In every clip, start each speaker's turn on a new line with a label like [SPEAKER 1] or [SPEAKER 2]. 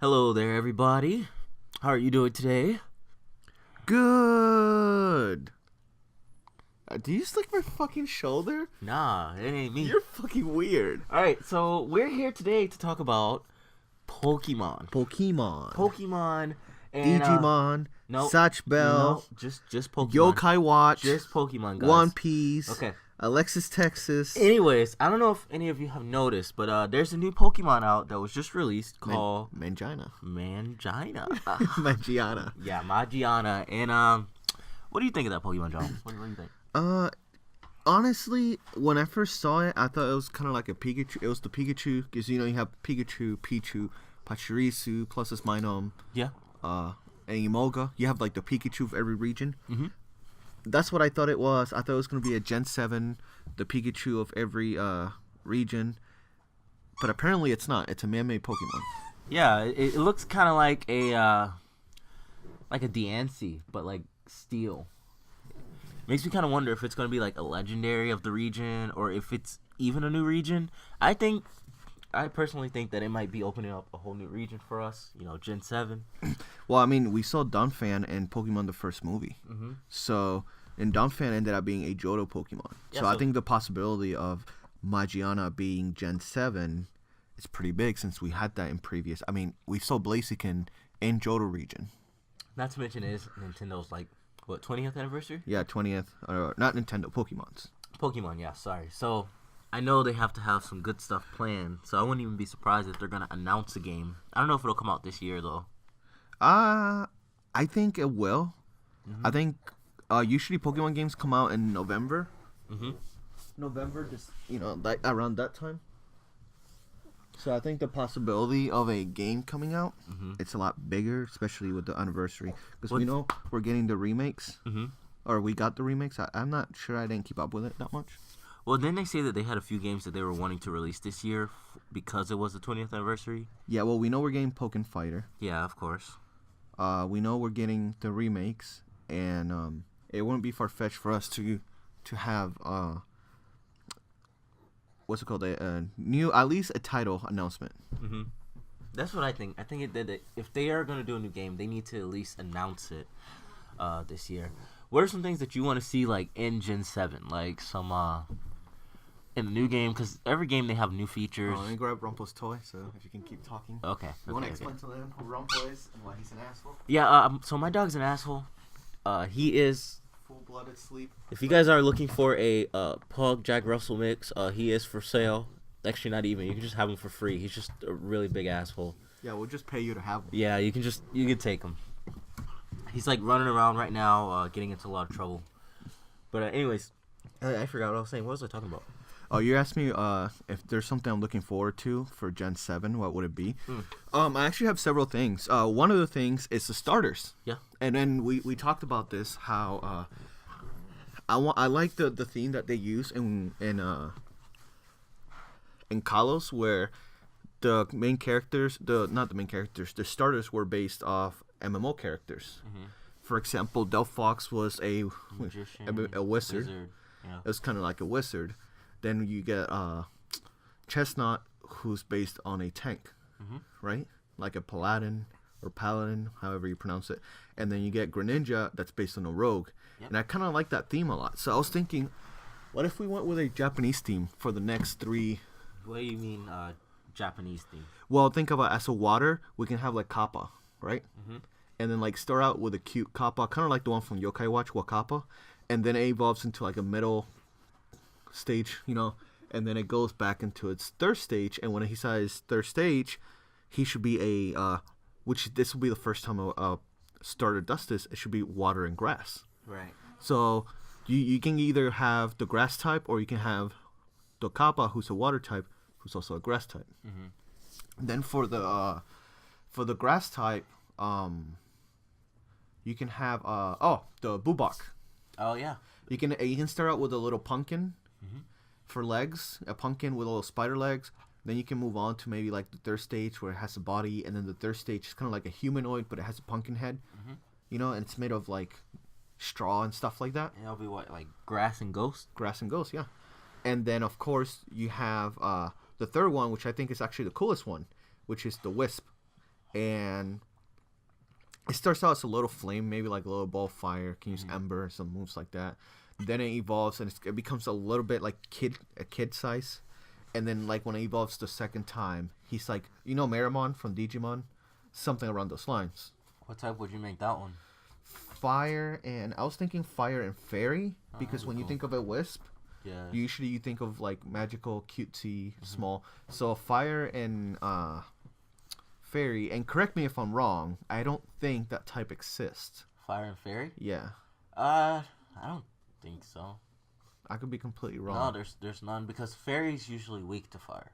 [SPEAKER 1] Hello there, everybody. How are you doing today?
[SPEAKER 2] Good. Do you just lick my fucking shoulder?
[SPEAKER 1] Nah, it ain't me.
[SPEAKER 2] You're fucking weird.
[SPEAKER 1] Alright, so we're here today to talk about Pokemon.
[SPEAKER 2] Pokemon.
[SPEAKER 1] And,
[SPEAKER 2] Digimon.
[SPEAKER 1] no,
[SPEAKER 2] Satch Bell.
[SPEAKER 1] No, just Pokemon.
[SPEAKER 2] Yokai Watch.
[SPEAKER 1] Just Pokemon, guys.
[SPEAKER 2] One Piece.
[SPEAKER 1] Okay.
[SPEAKER 2] Alexis, Texas.
[SPEAKER 1] Anyways, I don't know if any of you have noticed, but there's a new Pokemon out that was just released called...
[SPEAKER 2] Mangina.
[SPEAKER 1] Magiana.
[SPEAKER 2] Magiana.
[SPEAKER 1] Yeah, Magiana. And, what do you think of that Pokemon, John? What do you think?
[SPEAKER 2] Honestly, when I first saw it, I thought it was kind of like a Pikachu. It was the Pikachu, because, you have Pikachu, Pichu, Pachirisu, plus this Minome.
[SPEAKER 1] Yeah.
[SPEAKER 2] And Emolga. You have, like, the Pikachu of every region.
[SPEAKER 1] Mm-hmm.
[SPEAKER 2] That's what I thought it was. I thought it was going to be a Gen 7, the Pikachu of every region. But apparently it's not. It's a man-made Pokemon.
[SPEAKER 1] Yeah, it looks kind of like a Diancie, but like steel. Makes me kind of wonder if it's going to be like a legendary of the region or if it's even a new region. I personally think that it might be opening up a whole new region for us, Gen 7.
[SPEAKER 2] Well, I mean, we saw Donphan in Pokemon the first movie.
[SPEAKER 1] Mm-hmm.
[SPEAKER 2] So, and Donphan ended up being a Johto Pokemon.
[SPEAKER 1] Yeah,
[SPEAKER 2] so I think the possibility of Magiana being Gen 7 is pretty big since we had that in previous. I mean, we saw Blaziken in Johto region.
[SPEAKER 1] Not to mention is Nintendo's 20th anniversary?
[SPEAKER 2] Yeah, 20th. Not Nintendo, Pokemon's.
[SPEAKER 1] Pokemon, yeah, sorry. So I know they have to have some good stuff planned, so I wouldn't even be surprised if they're going to announce a game. I don't know if it'll come out this year, though.
[SPEAKER 2] I think it will.
[SPEAKER 1] Mm-hmm.
[SPEAKER 2] I think usually Pokemon games come out in November.
[SPEAKER 1] Mm-hmm.
[SPEAKER 2] November, just, like around that time. So I think the possibility of a game coming out, it's a lot bigger, especially with the anniversary. Because we know we're getting the remakes.
[SPEAKER 1] Mm-hmm.
[SPEAKER 2] Or we got the remakes. I'm not sure. I didn't keep up with it that much.
[SPEAKER 1] Well, didn't they say that they had a few games that they were wanting to release this year because it was the 20th anniversary?
[SPEAKER 2] Yeah, well, we know we're getting Pokken Fighter.
[SPEAKER 1] Yeah, of course.
[SPEAKER 2] We know we're getting the remakes. And it wouldn't be far-fetched for us to have... what's it called? A new, at least a title announcement.
[SPEAKER 1] Mm-hmm. That's what I think. I think that if they are going to do a new game, they need to at least announce it this year. What are some things that you want to see in Gen 7? Like some in the new game, because every game they have new features.
[SPEAKER 2] Let me grab Rumple's toy, so if you can keep talking.
[SPEAKER 1] Okay.
[SPEAKER 2] You want to explain to them who Rumple is and why he's an asshole?
[SPEAKER 1] Yeah. So my dog's an asshole. He is.
[SPEAKER 2] Full-blooded sleep.
[SPEAKER 1] If you guys are looking for a Pug Jack Russell mix, he is for sale. Actually, not even. You can just have him for free. He's just a really big asshole.
[SPEAKER 2] Yeah, we'll just pay you to have him.
[SPEAKER 1] Yeah, you can take him. He's running around right now, getting into a lot of trouble. But anyways, I forgot what I was saying. What was I talking about?
[SPEAKER 2] Oh, you asked me if there's something I'm looking forward to for Gen 7. What would it be? I actually have several things. One of the things is the starters.
[SPEAKER 1] Yeah.
[SPEAKER 2] And then we talked about this, how I like the theme that they use in Kalos, where the main characters, the starters were based off MMO characters. Mm-hmm. For example, Delphox was a wizard. Yeah. It was kind of like a wizard. Then you get Chestnut, who's based on a tank, right? Like a paladin or paladin, however you pronounce it. And then you get Greninja, that's based on a rogue. Yep. And I kind of like that theme a lot. So I was thinking, what if we went with a Japanese theme for the next 3...
[SPEAKER 1] What do you mean Japanese theme?
[SPEAKER 2] Well, think about as a water, we can have Kappa, right? Mm-hmm. And then start out with a cute Kappa, kind of like the one from Yokai Watch, Wakappa. And then it evolves into a middle stage, and then it goes back into its third stage. And when he says third stage, he should be which this will be the first time a starter does this. It should be water and grass.
[SPEAKER 1] Right.
[SPEAKER 2] So you can either have the grass type, or you can have the Kappa, who's a water type, who's also a grass type. Mm-hmm. Then for the grass type, you can have the Bubak.
[SPEAKER 1] Oh yeah.
[SPEAKER 2] You can start out with a little pumpkin for legs, a pumpkin with little spider legs. Then you can move on to maybe the third stage where it has a body, and then the third stage is kind of like a humanoid, but it has a pumpkin head. Mm-hmm. And it's made of straw and stuff like that.
[SPEAKER 1] And it'll be what, grass and ghost?
[SPEAKER 2] Grass and ghost, yeah. And then of course you have the third one, which I think is actually the coolest one, which is the Wisp. and it starts out as a little flame, maybe like a little ball of fire. Can use ember, some moves like that. Then it evolves and it becomes a little bit like a kid size. And then like when it evolves the second time, he's like, you know, Meramon from Digimon, something around those lines.
[SPEAKER 1] What type would you make that one?
[SPEAKER 2] Fire, and I was thinking fire and fairy, because when you think of a wisp, usually you think of like magical, cutesy, small. So fire and fairy, and correct me if I'm wrong, I don't think that type exists.
[SPEAKER 1] Fire and fairy?
[SPEAKER 2] Yeah.
[SPEAKER 1] I don't think so.
[SPEAKER 2] I could be completely wrong.
[SPEAKER 1] No, there's none, because fairy's usually weak to fire,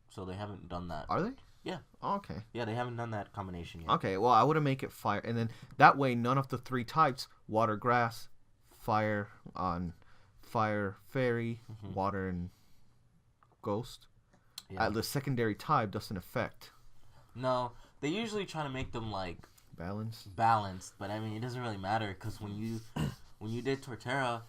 [SPEAKER 1] so they haven't done that.
[SPEAKER 2] Are they?
[SPEAKER 1] Yeah.
[SPEAKER 2] Oh, okay.
[SPEAKER 1] Yeah, they haven't done that combination yet.
[SPEAKER 2] Okay, well, I would have make it fire, and then that way none of the three types, water, grass, fire, fairy, water, and ghost, the secondary type doesn't affect.
[SPEAKER 1] No, they usually try to make them like
[SPEAKER 2] balanced,
[SPEAKER 1] but I mean it doesn't really matter, because when you did Torterra,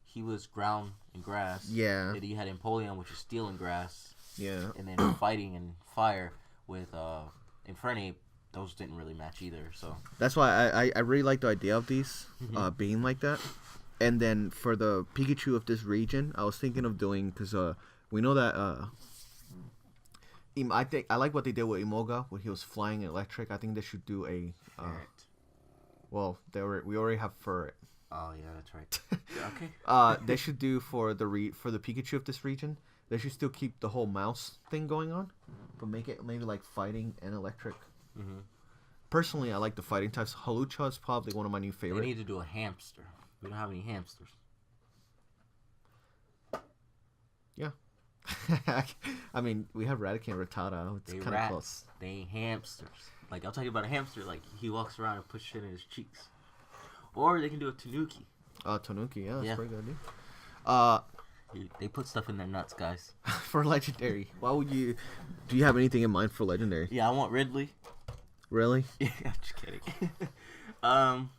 [SPEAKER 1] he was ground and grass.
[SPEAKER 2] Yeah.
[SPEAKER 1] And you had Empoleon, which is steel and grass.
[SPEAKER 2] Yeah.
[SPEAKER 1] And then fighting and fire with Infernape, those didn't really match either. So
[SPEAKER 2] that's why I really like the idea of these being like that. And then for the Pikachu of this region, I was thinking of doing, because we know that I like what they did with Imoga when he was flying electric. I think they should do a well, we already have Ferret.
[SPEAKER 1] Oh yeah, that's right. Yeah, okay.
[SPEAKER 2] They should do for the Pikachu of this region. They should still keep the whole mouse thing going on, but make it maybe like fighting and electric. Personally, I like the fighting types. Hawlucha is probably one of my new favorites.
[SPEAKER 1] We need to do a hamster. We don't have any hamsters.
[SPEAKER 2] Yeah. I mean, we have Raticate and Rattata. It's kind of close.
[SPEAKER 1] They ain't hamsters. Like, I'll tell you about a hamster. Like, he walks around and puts shit in his cheeks. Or they can do a Tanuki.
[SPEAKER 2] Tanuki, yeah, that's pretty good, dude.
[SPEAKER 1] They put stuff in their nuts, guys.
[SPEAKER 2] For legendary, do you have anything in mind for legendary?
[SPEAKER 1] Yeah, I want Ridley.
[SPEAKER 2] Really?
[SPEAKER 1] Yeah, I'm just kidding.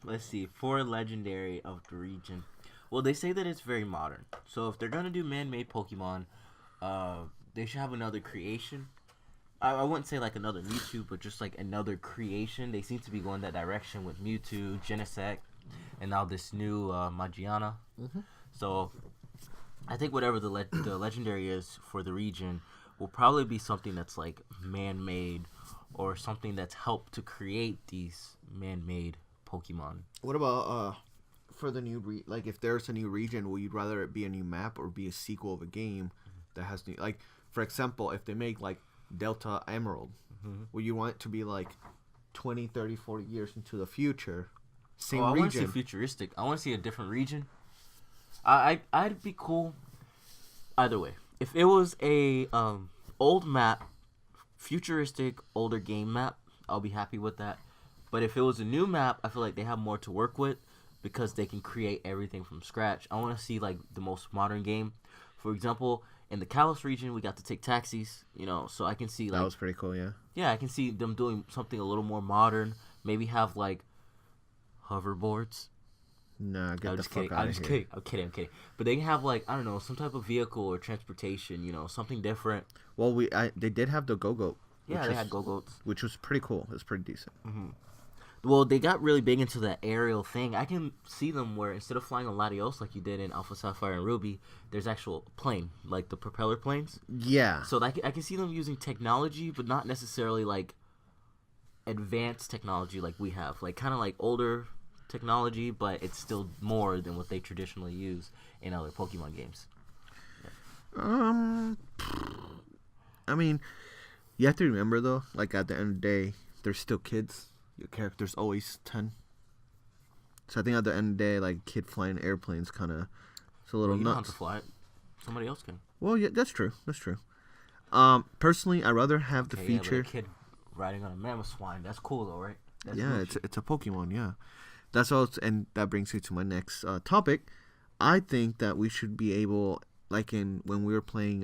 [SPEAKER 1] Let's see. For legendary of the region, well, they say that it's very modern. So if they're gonna do man-made Pokemon, they should have another creation. I wouldn't say like another Mewtwo, but just like another creation. They seem to be going that direction with Mewtwo, Genesect, and now this new Magiana. So I think whatever the legendary is for the region will probably be something that's like man-made, or something that's helped to create these man-made Pokemon.
[SPEAKER 2] What about for the new like if there's a new region, will you rather it be a new map or be a sequel of a game that has new, like for example, if they make like Delta Emerald, will you want it to be like 20, 30, 40 years into the future? Same region.
[SPEAKER 1] I want to see futuristic. I want to see a different region. I'd be cool either way. If it was a old map, futuristic older game map, I'll be happy with that. But if it was a new map, I feel like they have more to work with, because they can create everything from scratch. I want to see like the most modern game. For example, in the Kalos region, we got to take taxis, so I can see like,
[SPEAKER 2] that was pretty cool, yeah. Yeah,
[SPEAKER 1] I can see them doing something a little more modern. Maybe have like hoverboards.
[SPEAKER 2] Nah, get the fuck out of here.
[SPEAKER 1] I'm kidding. But they can have like, I don't know, some type of vehicle or transportation, something different.
[SPEAKER 2] Well, they did have the Go-Goat.
[SPEAKER 1] Yeah, they had Go-Goats,
[SPEAKER 2] which was pretty cool. It was pretty decent.
[SPEAKER 1] Well, they got really big into that aerial thing. I can see them where instead of flying on Latios like you did in Alpha Sapphire and Ruby, there's actual plane, like the propeller planes.
[SPEAKER 2] Yeah.
[SPEAKER 1] So I can see them using technology, but not necessarily like advanced technology like we have. Like kind of like older technology, but it's still more than what they traditionally use in other Pokemon games.
[SPEAKER 2] I mean, you have to remember though, like at the end of the day, they're still kids. Your character's always 10. So I think at the end of the day, like kid flying airplanes kind of, it's a little
[SPEAKER 1] nuts. You don't have to
[SPEAKER 2] fly
[SPEAKER 1] it. Somebody else can.
[SPEAKER 2] Well, yeah, that's true. Personally, I'd rather have the feature.
[SPEAKER 1] Yeah, but a kid riding on a mammoth swine. That's cool though, right? That's
[SPEAKER 2] it's a Pokemon. Yeah, that's all. And that brings me to my next topic. I think that we should be able, like when we were playing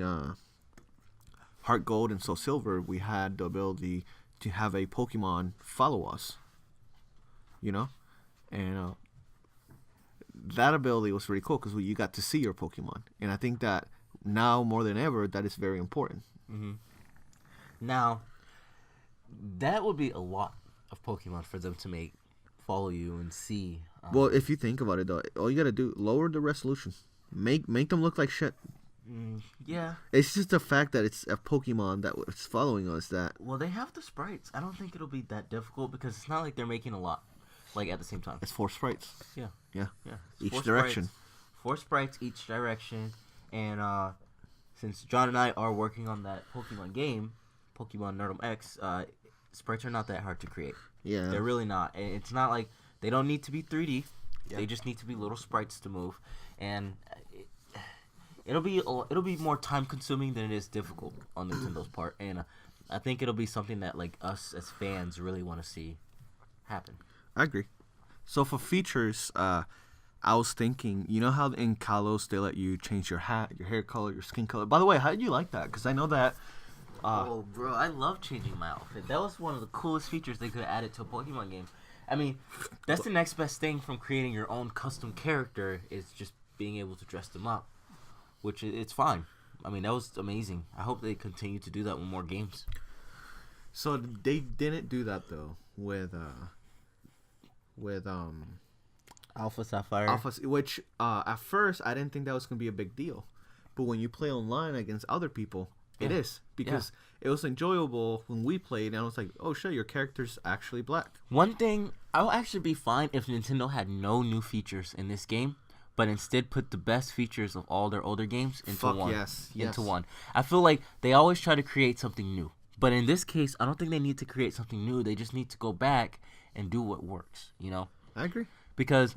[SPEAKER 2] Heart Gold and Soul Silver, we had the ability to have a Pokemon follow us, and that ability was really cool because you got to see your Pokemon, and I think that now more than ever that is very important.
[SPEAKER 1] Now, that would be a lot of Pokemon for them to follow you and see.
[SPEAKER 2] Well, if you think about it, though, all you gotta do lower the resolution, make them look like shit.
[SPEAKER 1] Yeah.
[SPEAKER 2] It's just the fact that it's a Pokemon that was following us. That
[SPEAKER 1] well, they have the sprites. I don't think it'll be that difficult because it's not like they're making a lot, like at the same time.
[SPEAKER 2] it's 4 sprites.
[SPEAKER 1] Yeah.
[SPEAKER 2] Yeah.
[SPEAKER 1] It's
[SPEAKER 2] Each direction.
[SPEAKER 1] 4 sprites each direction, and since John and I are working on that Pokemon game, Pokemon Nerdom X, sprites are not that hard to create.
[SPEAKER 2] Yeah.
[SPEAKER 1] They're really not. And it's not like they don't need to be 3D. Yeah. They just need to be little sprites to move, and it'll be more time consuming than it is difficult on Nintendo's part. And I think it'll be something that like us as fans really want to see happen.
[SPEAKER 2] I agree. So for features, I was thinking, you know how in Kalos they let you change your hat, your hair color, your skin color. By the way, how did you like that? Because I know that.
[SPEAKER 1] Oh, bro, I love changing my outfit. That was one of the coolest features they could have added to a Pokemon game. I mean, that's the next best thing from creating your own custom character is just being able to dress them up, which it's fine. I mean, that was amazing. I hope they continue to do that with more games.
[SPEAKER 2] So they didn't do that though with
[SPEAKER 1] Alpha Sapphire.
[SPEAKER 2] Alpha, which at first I didn't think that was gonna be a big deal, but when you play online against other people, it is because it was enjoyable when we played, and I was like, "Oh shit, your character's actually black."
[SPEAKER 1] One thing, I'll actually be fine if Nintendo had no new features in this game, but instead put the best features of all their older games into one. Into one. I feel like they always try to create something new, but in this case, I don't think they need to create something new. They just need to go back and do what works. You know?
[SPEAKER 2] I agree.
[SPEAKER 1] Because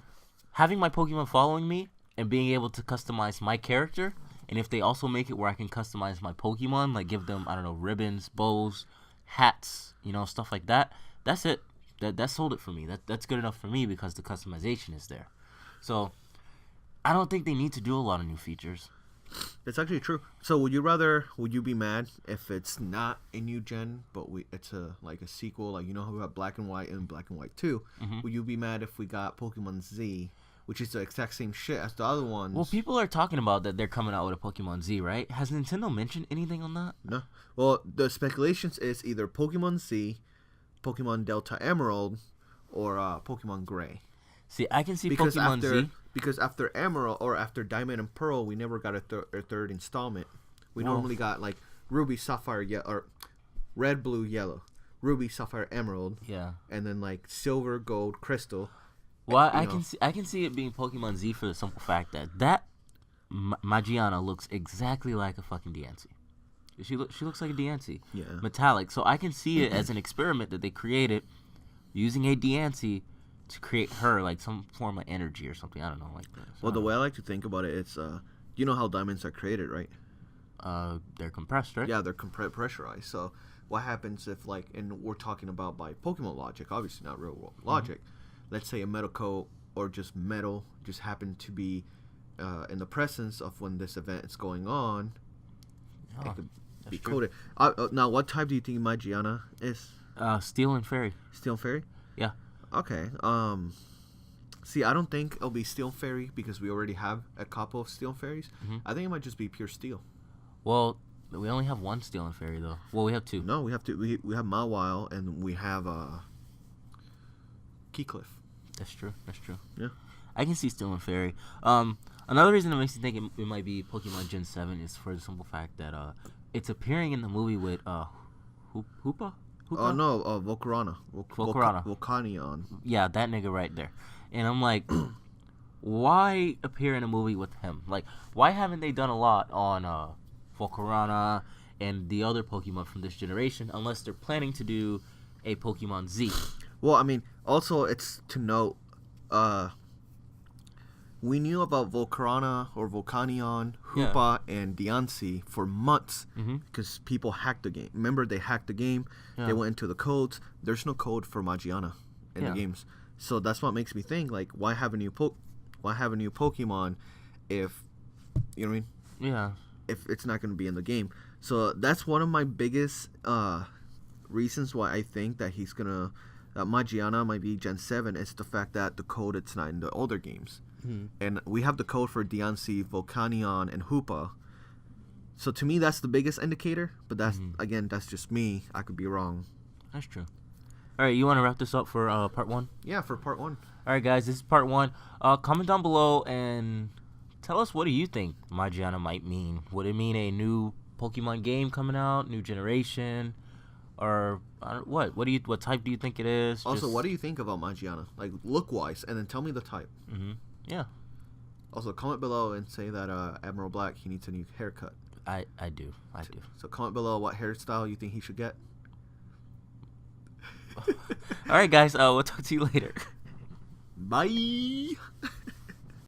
[SPEAKER 1] having my Pokemon following me and being able to customize my character. And if they also make it where I can customize my Pokemon, like give them, I don't know, ribbons, bows, hats, you know, stuff like that, that's it. That sold it for me. That's good enough for me because the customization is there. So, I don't think they need to do a lot of new features.
[SPEAKER 2] That's actually true. So, would you be mad if it's not a new gen, but it's a sequel, like you know how we got Black and White and Black and White 2? Mm-hmm. Would you be mad if we got Pokemon Z, which is the exact same shit as the other ones?
[SPEAKER 1] Well, people are talking about that they're coming out with a Pokemon Z, right? Has Nintendo mentioned anything on that?
[SPEAKER 2] No. Well, the speculations is either Pokemon Z, Pokemon Delta Emerald, or Pokemon Gray.
[SPEAKER 1] See, I can see Pokemon Z.
[SPEAKER 2] Because after Emerald or after Diamond and Pearl, we never got a third installment. We normally got like Ruby, Sapphire, or Red, Blue, Yellow, Ruby, Sapphire, Emerald.
[SPEAKER 1] Yeah. And
[SPEAKER 2] then like Silver, Gold, Crystal.
[SPEAKER 1] Well, I can see it being Pokemon Z for the simple fact that Magiana looks exactly like a fucking Diancie. She looks like a Diancie. Yeah. Metallic. So I can see it as an experiment that they created using a Diancie to create her like some form of energy or something. I don't know, like that. So
[SPEAKER 2] well, the way I like to think about it, it's you know how diamonds are created, right?
[SPEAKER 1] They're compressed, right?
[SPEAKER 2] Yeah, they're pressurized. So what happens if and we're talking about by Pokemon logic, obviously not real world logic. Let's say a metal coat or just metal just happened to be in the presence of when this event is going on. Oh, it could be coated. Now, what type do you think Magiana is?
[SPEAKER 1] Steel and Fairy.
[SPEAKER 2] Steel and Fairy?
[SPEAKER 1] Yeah.
[SPEAKER 2] Okay. See, I don't think it'll be Steel and Fairy because we already have a couple of Steel and Fairies. Mm-hmm. I think it might just be pure Steel.
[SPEAKER 1] Well, we only have one Steel and Fairy though. Well, we have two.
[SPEAKER 2] No, we have two. We have Mawile and we have Keycliff.
[SPEAKER 1] That's true.
[SPEAKER 2] Yeah.
[SPEAKER 1] I can see Steel and Fairy. Another reason that makes me think it might be Pokemon Gen 7 is for the simple fact that it's appearing in the movie with Hoopa?
[SPEAKER 2] Oh, no, Volcarona. Volcanion.
[SPEAKER 1] Yeah, that nigga right there. And I'm like, why appear in a movie with him? Like, why haven't they done a lot on Volcarona and the other Pokemon from this generation unless they're planning to do a Pokemon Z?
[SPEAKER 2] Well, I mean, also it's to note, we knew about Volcarona or Volcanion, Hoopa, and Diancie for months because people hacked the game. Remember, they hacked the game. Yeah. They went into the codes. There's no code for Magiana in the games, so that's what makes me think like, why have a new Pokemon if you know what I mean?
[SPEAKER 1] Yeah.
[SPEAKER 2] If it's not going to be in the game, so that's one of my biggest reasons why I think that that Magiana might be Gen 7 is the fact that the code it's not in the older games. Mm-hmm. And we have the code for Diancie, Volcanion, and Hoopa. So to me, that's the biggest indicator. But that's again, that's just me. I could be wrong.
[SPEAKER 1] That's true. All right, you want to wrap this up for part 1?
[SPEAKER 2] Yeah, for part 1.
[SPEAKER 1] All right, guys, this is part 1. Comment down below and tell us, what do you think Magiana might mean? Would it mean a new Pokemon game coming out, new generation, or what? What type do you think it is?
[SPEAKER 2] Also, what do you think about Magiana? Like, look-wise, and then tell me the type.
[SPEAKER 1] Yeah.
[SPEAKER 2] Also, comment below and say that Admiral Black, he needs a new haircut.
[SPEAKER 1] I do.
[SPEAKER 2] So comment below what hairstyle you think he should get.
[SPEAKER 1] All right, guys. We'll talk to you later.
[SPEAKER 2] Bye.